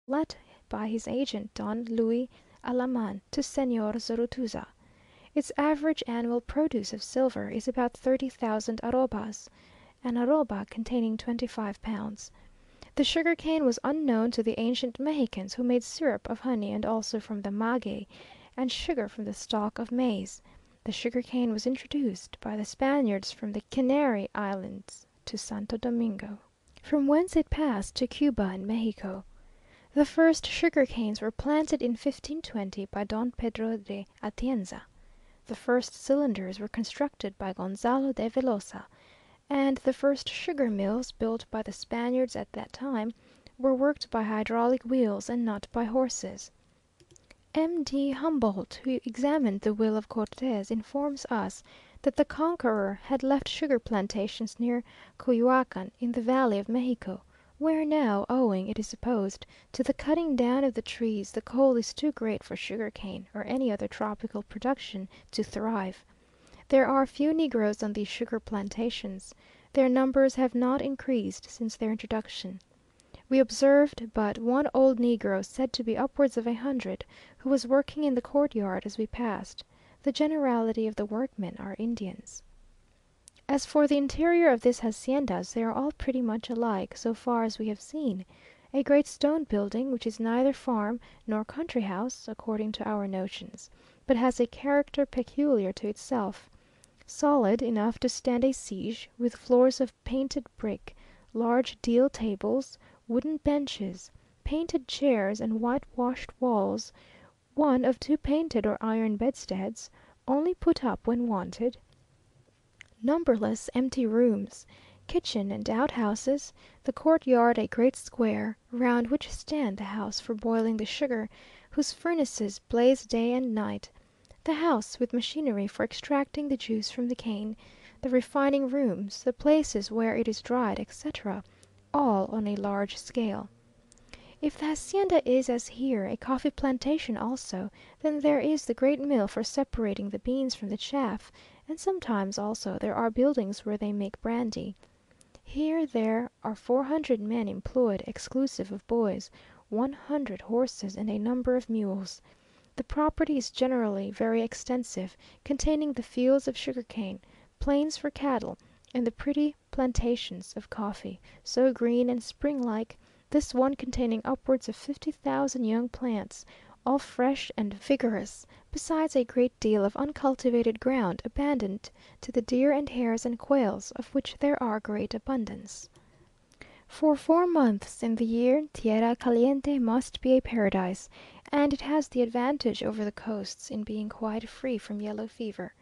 let by his agent Don Luis Alaman to Señor Zurutuza. Its average annual produce of silver is about 30,000 arrobas, an arroba containing 25 pounds. The sugar cane was unknown to the ancient Mexicans who made syrup of honey and also from the maguey, and sugar from the stalk of maize. The sugar cane was introduced by the Spaniards from the Canary Islands to Santo Domingo, from whence it passed to Cuba and Mexico. The first sugar canes were planted in 1520 by Don Pedro de Atienza. The first cylinders were constructed by Gonzalo de Velosa, and the first sugar mills, built by the Spaniards at that time, were worked by hydraulic wheels and not by horses. M.D. Humboldt, who examined the will of Cortes, informs us that the conqueror had left sugar plantations near Coyoacan, in the valley of Mexico, where now, owing, it is supposed, to the cutting down of the trees, the cold is too great for sugar cane, or any other tropical production, to thrive. There are few negroes on these sugar plantations. Their numbers have not increased since their introduction. We observed but one old negro, said to be upwards of 100, who was working in the courtyard as we passed. The generality of the workmen are Indians. As for the interior of these haciendas, they are all pretty much alike, so far as we have seen. A great stone building, which is neither farm nor country house, according to our notions, but has a character peculiar to itself. Solid enough to stand a siege, with floors of painted brick, large deal tables, wooden benches, painted chairs, and whitewashed walls, one of two painted or iron bedsteads, only put up when wanted, numberless empty rooms, kitchen and outhouses, the courtyard a great square, round which stand the house for boiling the sugar, whose furnaces blaze day and night, the house with machinery for extracting the juice from the cane, the refining rooms, the places where it is dried, etc., all on a large scale. If the hacienda is, as here, a coffee plantation also, then there is the great mill for separating the beans from the chaff, and sometimes also there are buildings where they make brandy. Here there are 400 men employed, exclusive of boys, 100 horses, and a number of mules. The property is generally very extensive, containing the fields of sugarcane, plains for cattle, and the pretty plantations of coffee, so green and spring-like, this one containing upwards of 50,000 young plants, all fresh and vigorous, besides a great deal of uncultivated ground, abandoned to the deer and hares and quails, of which there are great abundance. For 4 months in the year, tierra caliente must be a paradise, and it has the advantage over the coasts in being quite free from yellow fever.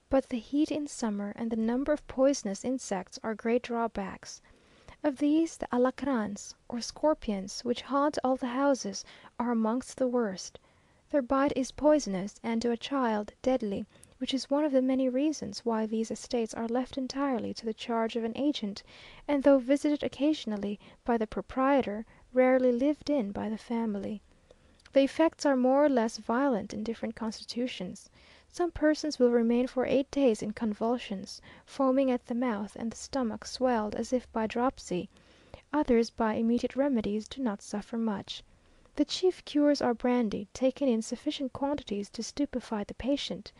But the heat in summer and the number of poisonous insects are great drawbacks. Of these, the alacrans, or scorpions, which haunt all the houses, are amongst the worst. Their bite is poisonous, and to a child deadly, which is one of the many reasons why these estates are left entirely to the charge of an agent, and though visited occasionally by the proprietor, rarely lived in by the family. The effects are more or less violent in different constitutions. Some persons will remain for 8 days in convulsions, foaming at the mouth, and the stomach swelled as if by dropsy; others, by immediate remedies, do not suffer much. The chief cures are brandy, taken in sufficient quantities to stupefy the patient,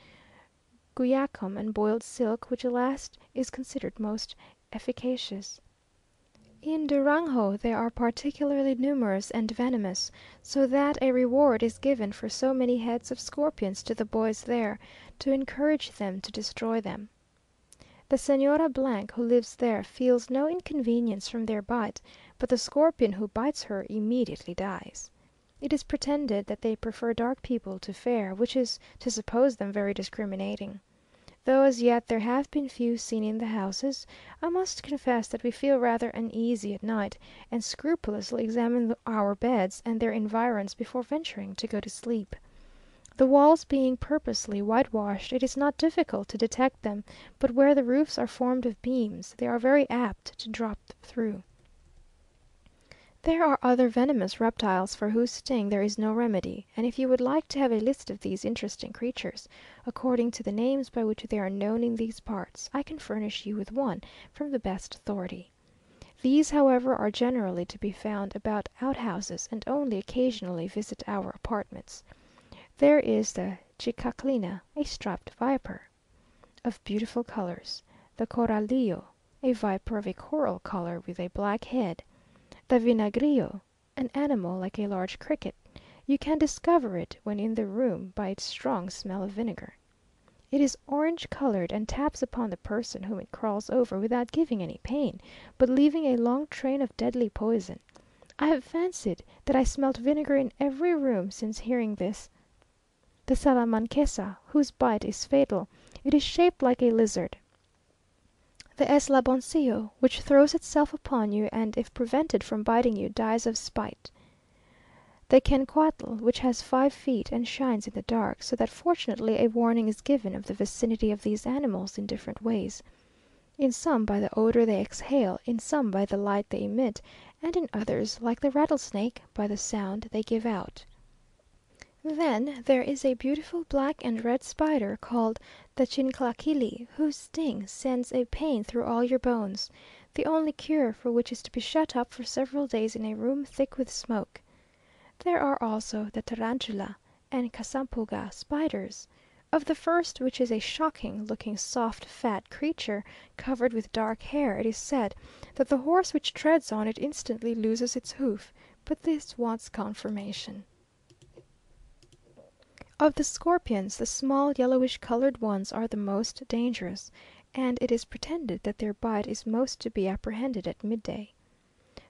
guiacum, and boiled silk, which last is considered most efficacious. In Durango they are particularly numerous and venomous, so that a reward is given for so many heads of scorpions to the boys there, to encourage them to destroy them. The Señora who lives there feels no inconvenience from their bite, but the scorpion who bites her immediately dies. It is pretended that they prefer dark people to fair, which is to suppose them very discriminating. Though as yet there have been few seen in the houses, I must confess that we feel rather uneasy at night, and scrupulously examine our beds and their environs before venturing to go to sleep. The walls being purposely whitewashed, it is not difficult to detect them, but where the roofs are formed of beams, they are very apt to drop through. There are other venomous reptiles for whose sting there is no remedy, and if you would like to have a list of these interesting creatures, according to the names by which they are known in these parts, I can furnish you with one from the best authority. These, however, are generally to be found about outhouses, and only occasionally visit our apartments. There is the chicaclina, a striped viper, of beautiful colours; the coralillo, a viper of a coral colour with a black head; the vinagrillo, an animal like a large cricket; you can discover it when in the room by its strong smell of vinegar. It is orange coloured, and taps upon the person whom it crawls over without giving any pain, but leaving a long train of deadly poison. I have fancied that I smelt vinegar in every room since hearing this. The salamanquesa, whose bite is fatal. It is shaped like a lizard. The eslaboncillo, which throws itself upon you, and if prevented from biting you, dies of spite. The quenquatl, which has 5 feet, and shines in the dark, so that fortunately a warning is given of the vicinity of these animals in different ways. In some by the odour they exhale, in some by the light they emit, and in others, like the rattlesnake, by the sound they give out. Then there is a beautiful black and red spider called the chinclaquili, whose sting sends a pain through all your bones, the only cure for which is to be shut up for several days in a room thick with smoke. There are also the tarantula and casampuga spiders. Of the first, which is a shocking looking soft fat creature, covered with dark hair, it is said that the horse which treads on it instantly loses its hoof, but this wants confirmation. Of the scorpions, the small yellowish coloured ones are the most dangerous, and it is pretended that their bite is most to be apprehended at midday.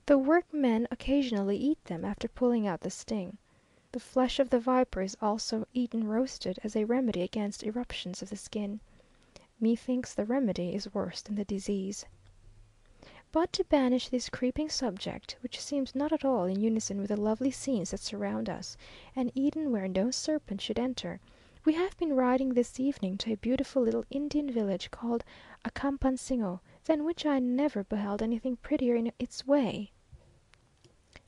The workmen occasionally eat them after pulling out the sting. The flesh of the viper is also eaten roasted, as a remedy against eruptions of the skin. Methinks the remedy is worse than the disease. But to banish this creeping subject, which seems not at all in unison with the lovely scenes that surround us, an Eden where no serpent should enter, we have been riding this evening to a beautiful little Indian village called Acampansingo, than which I never beheld anything prettier in its way.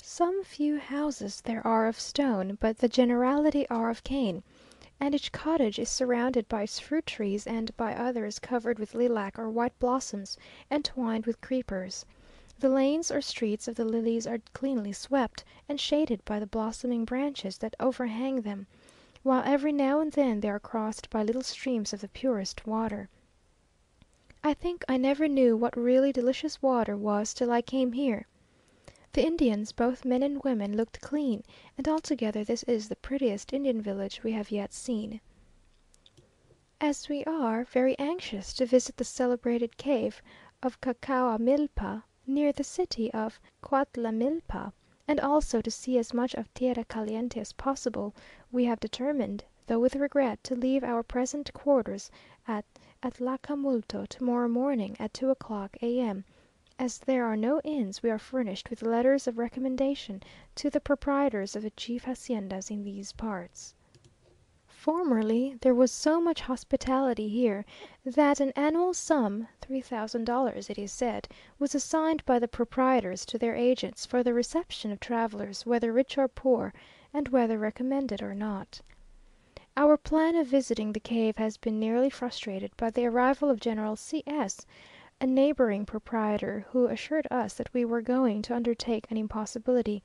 Some few houses there are of stone, but the generality are of cane, and each cottage is surrounded by its fruit trees, and by others covered with lilac or white blossoms, and twined with creepers. The lanes or streets of the lilies are cleanly swept, and shaded by the blossoming branches that overhang them, while every now and then they are crossed by little streams of the purest water. I think I never knew what really delicious water was till I came here. The Indians, both men and women, looked clean, and altogether this is the prettiest Indian village we have yet seen. As we are very anxious to visit the celebrated cave of Cacauamilpa, near the city of Cuatlamilpa, and also to see as much of Tierra Caliente as possible, we have determined, though with regret, to leave our present quarters at Atlacamulto tomorrow morning at 2 o'clock A.M. As there are no inns, we are furnished with letters of recommendation to the proprietors of the chief haciendas in these parts. Formerly there was so much hospitality here, that an annual sum $3,000, it is said, was assigned by the proprietors to their agents for the reception of travellers, whether rich or poor, and whether recommended or not. Our plan of visiting the cave has been nearly frustrated by the arrival of General C s, a neighbouring proprietor, who assured us that we were going to undertake an impossibility,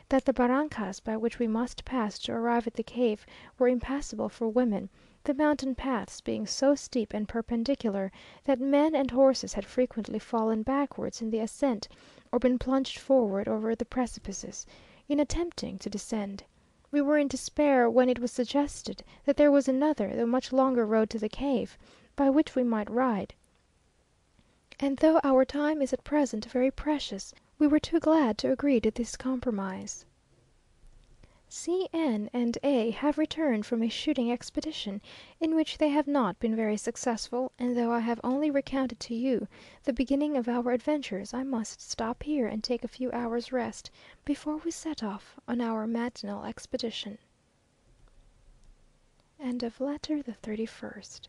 that the barrancas by which we must pass to arrive at the cave were impassable for women, the mountain paths being so steep and perpendicular that men and horses had frequently fallen backwards in the ascent, or been plunged forward over the precipices, in attempting to descend. We were in despair when it was suggested that there was another, though much longer road to the cave, by which we might ride. And though our time is at present very precious, we were too glad to agree to this compromise. C n and A have returned from a shooting expedition, in which they have not been very successful, and though I have only recounted to you the beginning of our adventures, I must stop here and take a few hours' rest before we set off on our matinal expedition. End of letter the 31st.